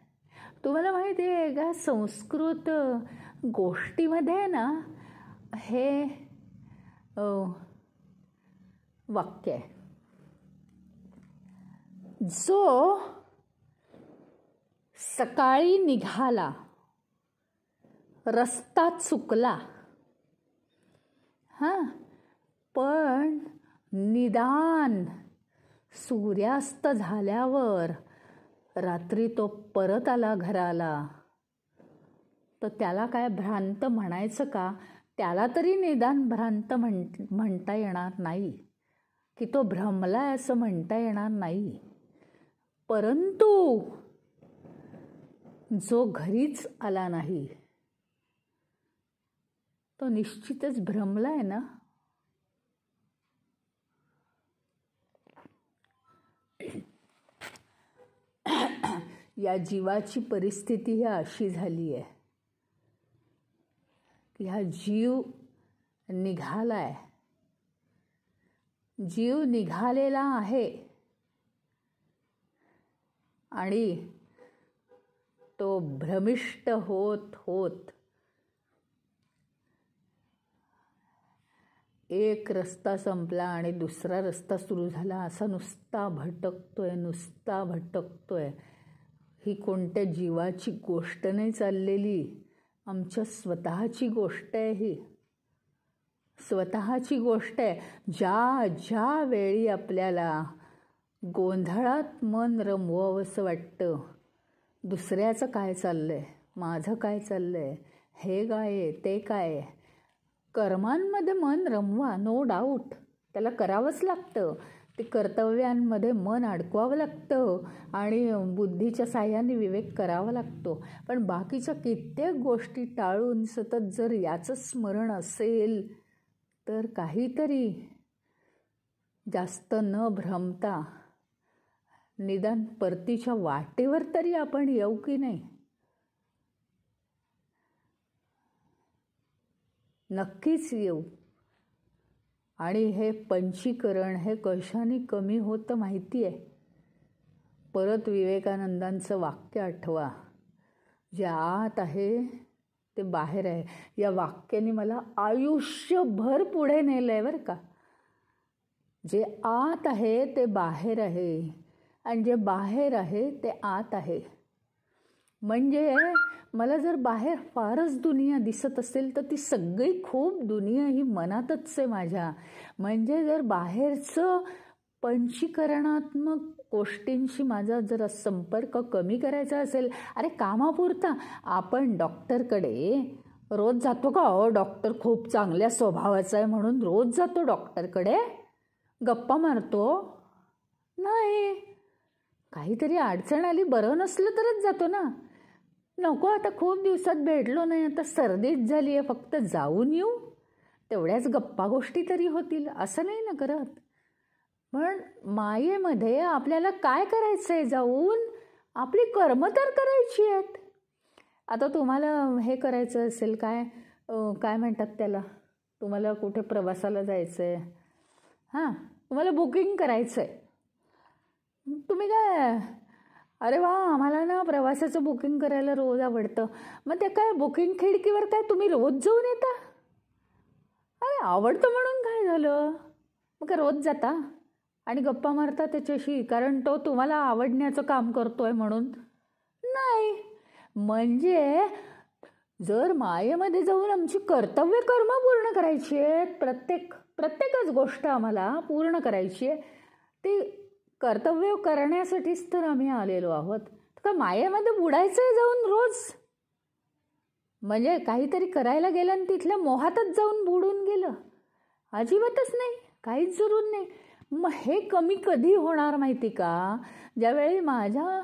Speaker 1: तुम्हाला माहिती आहे का, संस्कृत गोष्टीमध्ये ना हे वाक्य आहे, जो सकाळी निघाला रस्ता चुकला, पण निदान सूर्यास्त झाल्यावर रात्री तो परत आला घराला, तर त्याला काय भ्रांत म्हणायचं का? त्याला तरी निदान भ्रांत म्हणता येणार नाही, की तो भ्रमलाय असं म्हणता येणार नाही. परंतु जो घरीच आला नाही तो निश्चितच भ्रमलाय ना. या जीवाची परिस्थिती ही अशी झाली आहे की हा जीव निघालाय, जीव निघालेला आहे आणि तो भ्रमिष्ट होत होत एक रस्ता संपला आणि दुसरा रस्ता सुरू झाला. असा नुसता भटकतोय. ही कोणत्या जीवाची गोष्ट नाही चाललेली, आमच्या स्वतःची गोष्ट आहे. ही स्वतःची गोष्ट आहे. ज्या वेळी आपल्याला गोंधळात मन रमवावंसं वाटतं, दुसऱ्याचं काय चाललंय, माझं काय चाललंय, हे काय आहे, ते काय आहे, कर्मांमध्ये मन रमवा, नो डाऊट, त्याला करावंच लागतं. ते कर्तव्यांमध्ये मन अडकवावं लागतं आणि बुद्धीच्या साह्याने विवेक करावा लागतो. पण बाकीच्या कित्येक गोष्टी टाळून सतत जर याचं स्मरण असेल तर काहीतरी जास्त न भ्रमता निदान परतीच्या वाटेवर तरी आपण येऊ की नाही. नक्कीच येऊ. आणि हे पंचीकरण हे कशाने कमी होतं माहिती आहे? परत विवेकानंदांचं वाक्य आठवा, जे आत आहे ते बाहेर आहे. या वाक्याने मला आयुष्यभर पुढे नेलं आहे बरं का. जे आत आहे ते बाहेर आहे आणि जे बाहेर आहे ते आत आहे. म्हणजे मला जर बाहेर फारच दुनिया दिसत असेल तर ती सगळी खूप दुनिया ही मनातच आहे माझ्या. म्हणजे जर बाहेरचं पंचीकरणात्मक गोष्टींशी माझा जर संपर्क कमी करायचा असेल, अरे कामापुरता आपण डॉक्टरकडे रोज जातो का? डॉक्टर खूप चांगल्या स्वभावाचा आहे म्हणून रोज जातो डॉक्टरकडे, गप्पा मारतो नाही. काहीतरी अडचण आली, बरं नसलं तरच जातो ना. नको आता खूप दिवसात भेटलो नाही, आता सर्दीच झाली आहे, फक्त जाऊन येऊ, तेवढ्याच गप्पा गोष्टी तरी होतील, असं नाही ना करत. पण मायेमध्ये आपल्याला काय करायचं आहे? जाऊन आपली कर्म तर करायची आहेत. आता तुम्हाला हे करायचं असेल, काय म्हणतात त्याला, तुम्हाला कुठे प्रवासाला जायचं आहे, तुम्हाला बुकिंग करायचं आहे. तुम्ही काय, अरे वा आम्हाला ना प्रवासाचं बुकिंग करायला रोज आवडतं, मग ते काय बुकिंग खिडकीवर काय तुम्ही रोज जाऊन येता? अरे आवडतं म्हणून काय झालं, मग काय रोज जाता आणि गप्पा मारता त्याच्याशी कारण तो तुम्हाला आवडण्याचं काम करतोय म्हणून नाही. म्हणजे जर मायेमध्ये जाऊन आमची कर्तव्य कर्म पूर्ण करायची आहेत, प्रत्येकच गोष्ट आम्हाला पूर्ण करायची आहे, ती कर्तव्य करण्यासाठीच तर आम्ही आलेलो आहोत. का मायेमध्ये बुडायचं आहे जाऊन रोज? म्हणजे काहीतरी करायला गेलं आणि तिथल्या मोहातच जाऊन बुडून गेलं? अजिबातच नाही, काहीच जरूर नाही. मग हे कमी कधी होणार माहिती का? ज्यावेळी माझ्या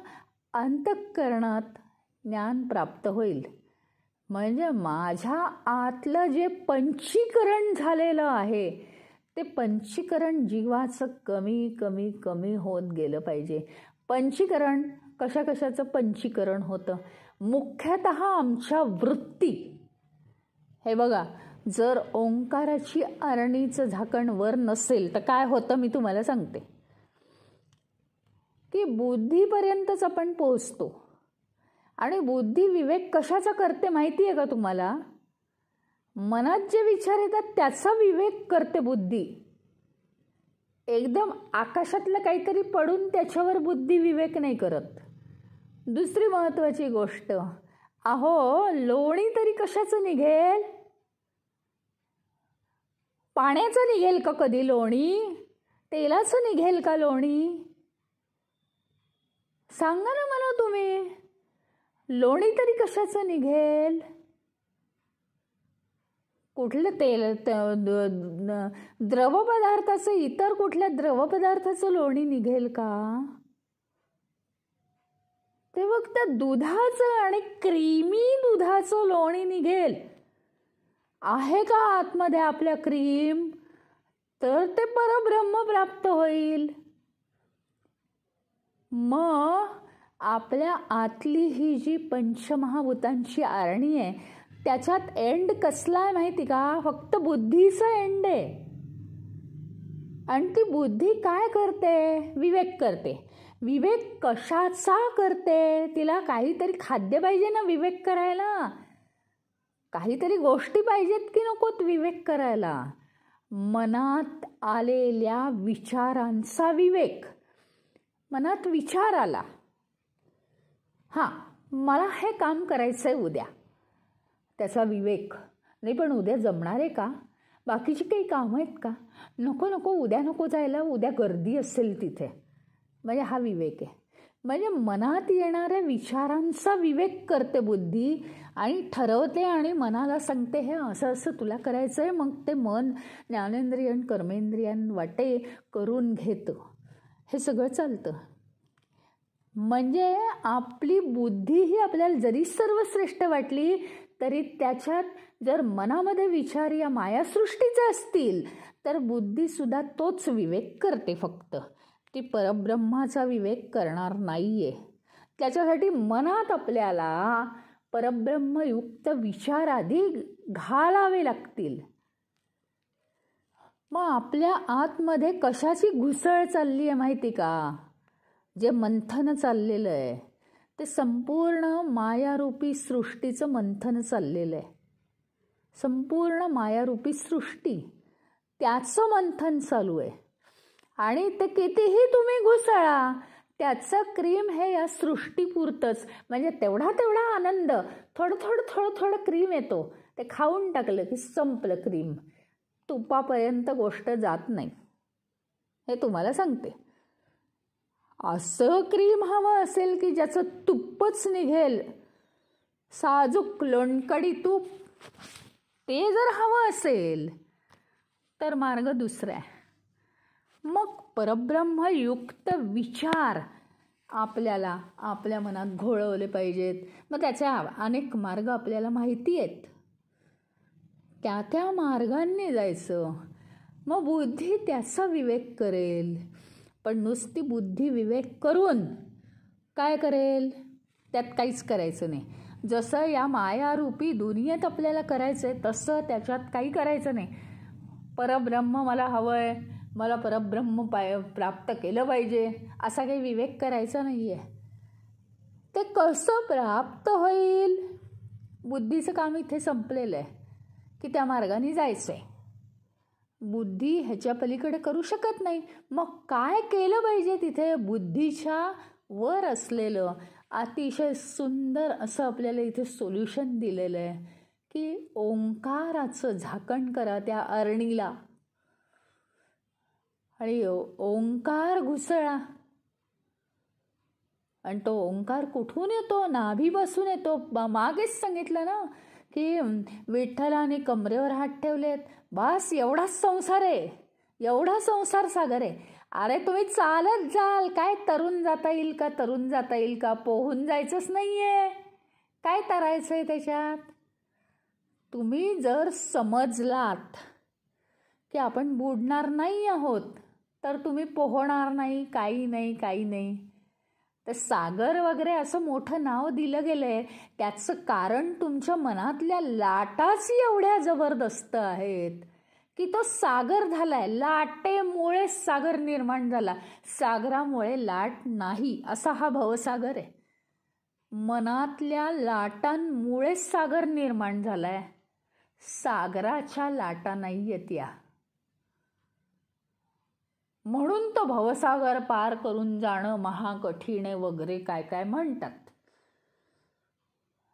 Speaker 1: अंतःकरणात ज्ञान प्राप्त होईल, म्हणजे माझ्या आतलं जे पंचीकरण झालेलं आहे ते पंचीकरण जीवाचं कमी कमी कमी होत गेलं पाहिजे. पंचीकरण कशा कशाचं पंचीकरण होतं? मुख्यतः आमच्या वृत्ती. हे बघा, जर ओंकाराची अरणीचं झाकण वर नसेल तर काय होतं मी तुम्हाला सांगते. की बुद्धीपर्यंतच आपण पोहोचतो. आणि बुद्धी विवेक कशाचा करते माहिती आहे का तुम्हाला? मनात जे विचार येतात त्याचा विवेक करते बुद्धी. एकदम आकाशातलं काहीतरी पडून त्याच्यावर बुद्धी विवेक नाही करत. दुसरी महत्त्वाची गोष्ट, अहो लोणी तरी कशाचं निघेल? पाण्याचं निघेल का कधी लोणी? तेलाचं निघेल का लोणी? सांगा ना मला तुम्ही. लोणी तरी कशाचं निघेल? कुठलं तेल, द्रवपदार्थाचं, इतर कुठल्या द्रवपदार्थाचं लोणी निघेल का? ते फक्त दुधाचं आणि क्रीमी दुधाचं लोणी निघेल. आहे का आतमध्ये आपल्या क्रीम? तर ते परब्रह्म प्राप्त होईल. मग आपल्या आतली ही जी पंचमहाभूतांची आरणी आहे त्याच्यात एंड कसला आहे माहिती का? फक्त बुद्धीचं एंड आहे. आणि ती बुद्धी काय करते? विवेक करते. विवेक कशाचा करते? तिला काहीतरी खाद्य पाहिजे ना विवेक करायला. काहीतरी गोष्टी पाहिजेत की नकोत विवेक करायला? मनात आलेल्या विचारांचा विवेक. मनात विचार आला, हां मला हे काम करायचं आहे उद्या, त्याचा विवेक. नाही पण उद्या जमणार आहे का? बाकीची काही कामं आहेत का? नको नको उद्या नको जायला, उद्या गर्दी असेल तिथे. म्हणजे हा विवेक आहे. म्हणजे मनात येणाऱ्या विचारांचा विवेक करते बुद्धी आणि ठरवते आणि मनाला सांगते हे असं असं तुला करायचं आहे. मग ते मन ज्ञानेंद्रियन कर्मेंद्रियन वाटे करून घेतं. हे सगळं चालतं. म्हणजे आपली बुद्धी ही आपल्याला जरी सर्वश्रेष्ठ वाटली तरी त्याच्यात जर मनामध्ये विचार या मायासृष्टीचे असतील तर बुद्धीसुद्धा तोच विवेक करते. फक्त ती परब्रह्माचा विवेक करणार नाही आहे. त्याच्यासाठी मनात आपल्याला परब्रह्मयुक्त विचार आधी घालावे लागतील. मग आपल्या आतमध्ये कशाची घुसळ चालली आहे माहिती का? जे मंथन चाललेलं आहे ते संपूर्ण मायारूपी सृष्टीचं मंथन चाललेलं आहे. संपूर्ण मायारूपी सृष्टी त्याचं मंथन चालू आहे. आणि ते कितीही तुम्ही घुसळा त्याचं क्रीम हे या सृष्टीपुरतंच. म्हणजे तेवढा तेवढा आनंद, थोडं थोडं थोडं थोडं क्रीम येतो. ते खाऊन टाकलं की संपलं क्रीम. तुपापर्यंत गोष्ट जात नाही. हे तुम्हाला सांगते. असं क्रीम हवं असेल की ज्याचं तुप्पच निघेल, साजूक लोणकडी तूप, ते जर हवं असेल तर मार्ग दुसरा आहे. मग परब्रह्मयुक्त विचार आपल्याला आपल्या मनात घोळवले पाहिजेत. मग त्याचे अनेक मार्ग आपल्याला माहिती आहेत. त्या मार्गांनी जायचं. मग बुद्धी त्याचा विवेक करेल. पण नुसती बुद्धी विवेक करून काय करेल? त्यात काहीच करायचं नाही. जसं या मायारूपी दुनियेत आपल्याला करायचं आहे तसं त्याच्यात काही करायचं नाही. परब्रह्म मला हवं आहे, मला परब्रह्म प्राप्त केलं पाहिजे असा काही विवेक करायचा नाही आहे. ते कसं प्राप्त होईल? बुद्धीचं काम इथे संपलेलं आहे की त्या मार्गाने जायचं आहे. बुद्धी ह्याच्या पलीकडे करू शकत नाही. मग काय केलं पाहिजे? तिथे बुद्धीच्या वर असलेलं अतिशय सुंदर असं आपल्याला इथे सोल्युशन दिलेलं आहे की ओंकाराचं झाकण करा त्या अरणीला आणि ओंकार घुसळा. आणि तो ओंकार कुठून येतो? नाभीपासून येतो. मागेच सांगितलं ना की विठ्ठलाने कमरेवर हात ठेवलेत, बस एवढाच संसार आहे, एवढा संसार सागर आहे. अरे तुम्ही चालत जाल, काय तरुण जाता येईल का? तरुण जाता येईल का? पोहून जायचंच नाही आहे. काय तरायचं आहे त्याच्यात? तुम्ही जर समजलात की आपण बुडणार नाही आहोत, तर तुम्ही पोहणार नाही, काही नाही, काही नाही. तर सागर वगैरे असं मोठं नाव दिलं गेलंय, त्याचं कारण तुमच्या मनातल्या लाटाच एवढ्या जबरदस्त आहेत की तो सागर झालाय. लाटेमुळे सागर निर्माण झाला, सागरामुळे लाट नाही, असा हा भवसागर आहे. मनातल्या लाटांमुळेच सागर निर्माण झालाय, सागराच्या लाटा नाही आहेत या. म्हणून तो भवसागर पार करून जाणं महाकठीण आहे वगैरे काय काय म्हणतात.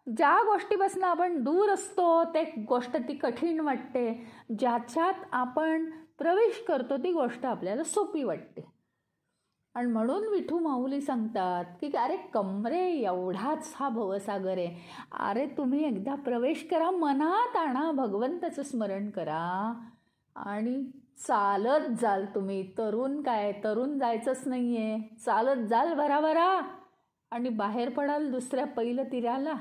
Speaker 1: ज्या गोष्टीपासून आपण दूर असतो ते गोष्ट ती कठीण वाटते, ज्याच्यात आपण प्रवेश करतो ती गोष्ट आपल्याला सोपी वाटते. आणि म्हणून विठू माऊली सांगतात की अरे कमरे एवढाच हा भवसागर आहे, अरे तुम्ही एकदा प्रवेश करा, मनात आणा, भगवंताचं स्मरण करा आणि चालत जाल. तुम्ही तरुण काय, तरुण जायचंच नाही आहे, चालत जाल भराभरा आणि बाहेर पडाल दुसऱ्या पहिलं तीराला.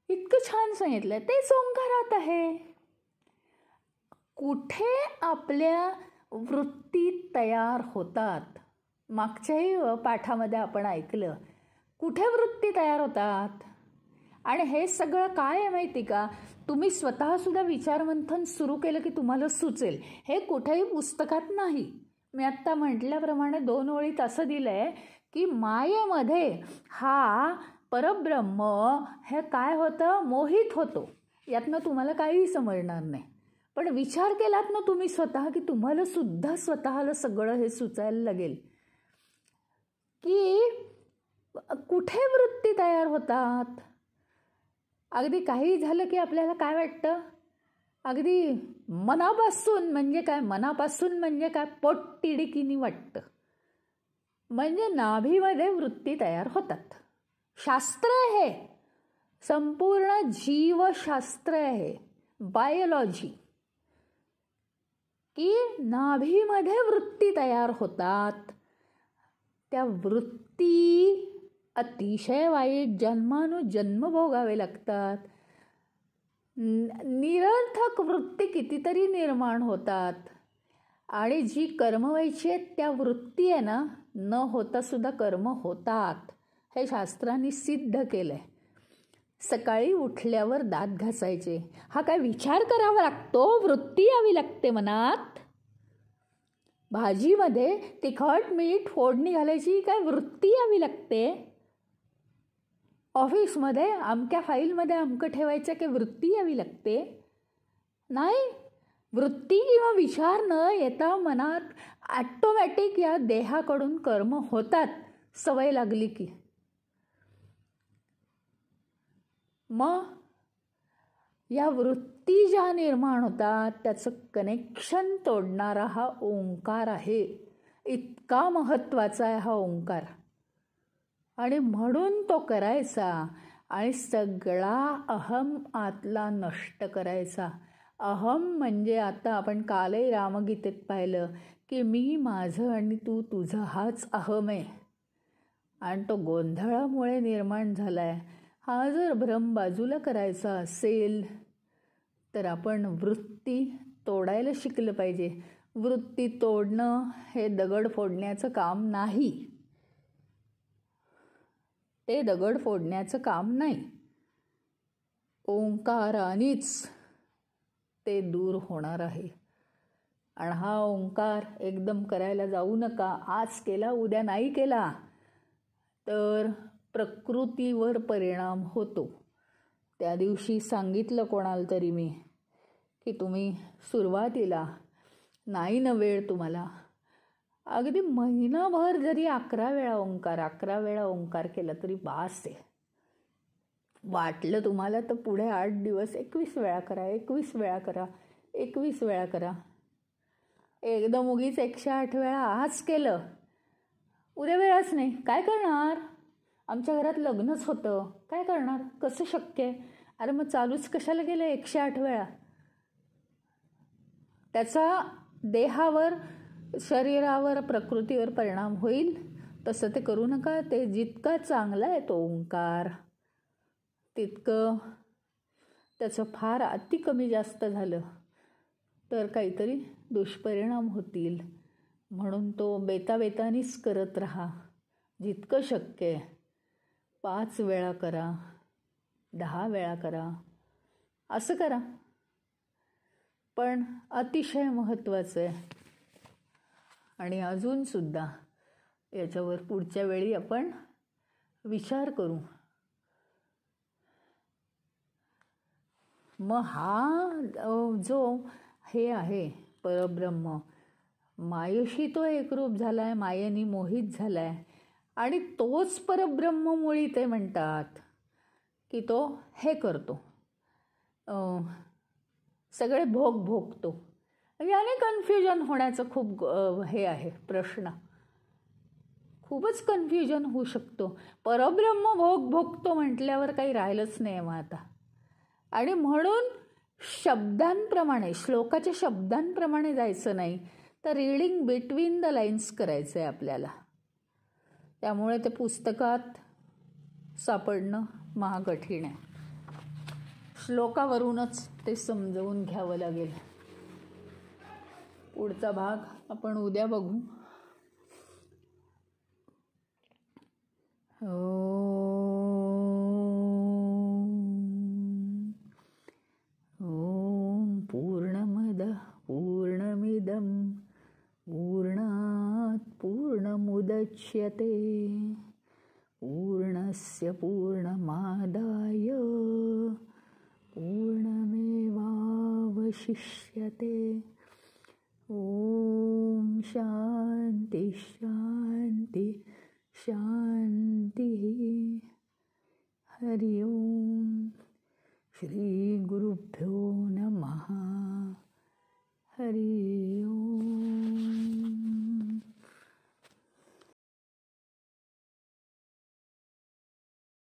Speaker 1: इतकं छान सांगितलं. तेच ओंकारात आहे. कुठे आपल्या वृत्ती तयार होतात, मागच्याही पाठामध्ये आपण ऐकलं, कुठे वृत्ती तयार होतात. आणि हे सगळं काय आहे माहिती का, तुम्ही स्वतःसुद्धा विचारमंथन सुरू केलं की तुम्हाला सुचेल. हे कुठेही पुस्तकात नाही. मी आत्ता म्हटल्याप्रमाणे 2 ओळीत असं दिलं आहे की मायेमध्ये हा परब्रह्म हे काय होतं, मोहित होतो. यातनं तुम्हाला काहीही समजणार नाही. पण विचार केलात ना तुम्ही स्वतः की तुम्हाला सुद्धा स्वतःला सगळं हे सुचायला लागेल की कुठे वृत्ती तयार होतात. अगदी काही झालं की आपल्याला काय वाटतं, अगदी मनापासून म्हणजे काय, मनापासून म्हणजे काय, पोटतिडकीनी वाटतं. म्हणजे नाभीमध्ये वृत्ती तयार होतात. शास्त्र आहे, संपूर्ण जीवशास्त्र आहे, बायोलॉजी, की नाभीमध्ये वृत्ती तयार होतात. त्या वृत्ती अतिशय वाईट जन्मानुजन्म भोगावे लागतात. निरर्थक वृत्ती कितीतरी निर्माण होतात. आणि जी कर्म व्हायची आहेत त्या वृत्ती आहे ना, न होता सुद्धा कर्म होतात. हे शास्त्रांनी सिद्ध केलं आहे. सकाळी उठल्यावर दात घासायचे, हा काय विचार करावा लागतो, वृत्ती यावी लागते मनात. भाजीमध्ये तिखट मीठ फोडणी घालायची काय वृत्ती यावी लागते. ऑफिसमध्ये अमक्या फाईलमध्ये अमकं ठेवायचं की वृत्ती यावी लागते. नाही, वृत्ती किंवा विचार न येता मनात ॲटोमॅटिक या देहाकडून कर्म होतात, सवय लागली की. मग या वृत्ती ज्या निर्माण होतात त्याचं कनेक्शन तोडणारा हा ओंकार आहे. इतका महत्त्वाचा आहे हा ओंकार. आणि म्हणून तो करायचा आणि सगळा अहम आतला नष्ट करायचा. अहम म्हणजे आता आपण कालही रामगीतेत पाहिलं की मी माझं आणि तू तुझं हाच अहम आहे. आणि तो गोंधळामुळे निर्माण झाला आहे. हा जर भ्रम बाजूला करायचा असेल तर आपण वृत्ती तोडायला शिकलं पाहिजे. वृत्ती तोडणं हे दगड फोडण्याचं काम नाही. ते दगड फोडण्याचं काम नाही. ओंकारानेच ते दूर होणार आहे. आणि हा ओंकार एकदम करायला जाऊ नका. आज केला उद्या नाही केला तर प्रकृतीवर परिणाम होतो. त्या दिवशी सांगितलं कोणाला तरी मी की तुम्ही सुरुवातीला नाही ना वेळ तुम्हाला, अगदी महिनाभर जरी 11 वेळा ओंकार केला तरी बास आहे. वाटलं तुम्हाला तर पुढे 8 दिवस 21 वेळा करा, 21 वेळा करा, 21 वेळा करा. एकदम उगीच 108 वेळा आज केलं, उद्या वेळच नाही, काय करणार. आमच्या घरात लग्नच होतं, काय करणार, कसं शक्य आहे. अरे मग चालूच कशाला गेलं 108 वेळा. त्याचा देहावर, शरीरावर, प्रकृतीवर परिणाम होईल. तसं ते करू नका. ते जितका चांगला आहे तो ओंकार तितकं त्याचं फार अति कमी जास्त झालं तर काहीतरी दुष्परिणाम होतील, म्हणून तो बेताबेतानीच करत राहा. जितकं शक्य आहे 5 वेळा करा, 10 वेळा करा, असं करा. पण अतिशय महत्त्वाचं आहे. आणि अजूनसुद्धा याच्यावर पुढच्या वेळी आपण विचार करू. मग हा जो हे आहे परब्रह्म, मायेशी तो एकरूप झाला आहे, मायेने मोहित झाला आहे. आणि तोच परब्रह्म मुळी ते म्हणतात की तो हे करतो, सगळे भोग भोगतो. याने कन्फ्युजन होण्याचं खूप हे आहे, प्रश्न खूपच कन्फ्युजन होऊ शकतो. परब्रह्म भोग भोगतो म्हटल्यावर काही राहिलंच नाही मग आता. आणि म्हणून शब्दांप्रमाणे, श्लोकाच्या शब्दांप्रमाणे जायचं नाही, तर रीडिंग बिटवीन द लाईन्स करायचं आहे आपल्याला. त्यामुळे ते पुस्तकात सापडणं महाकठीण आहे. श्लोकावरूनच ते समजवून घ्यावं लागेल. पुढचा भाग आपण उद्या बघू. ओम पूर्णमदः पूर्णमिदं पूर्णात् पूर्णमुदच्यते पूर्णस्य पूर्णमादाय पूर्णमेवावशिष्यते. ओम शांती शांती शांती. हरि ओम. श्री गुरुभ्यो नमः. हरि ओम.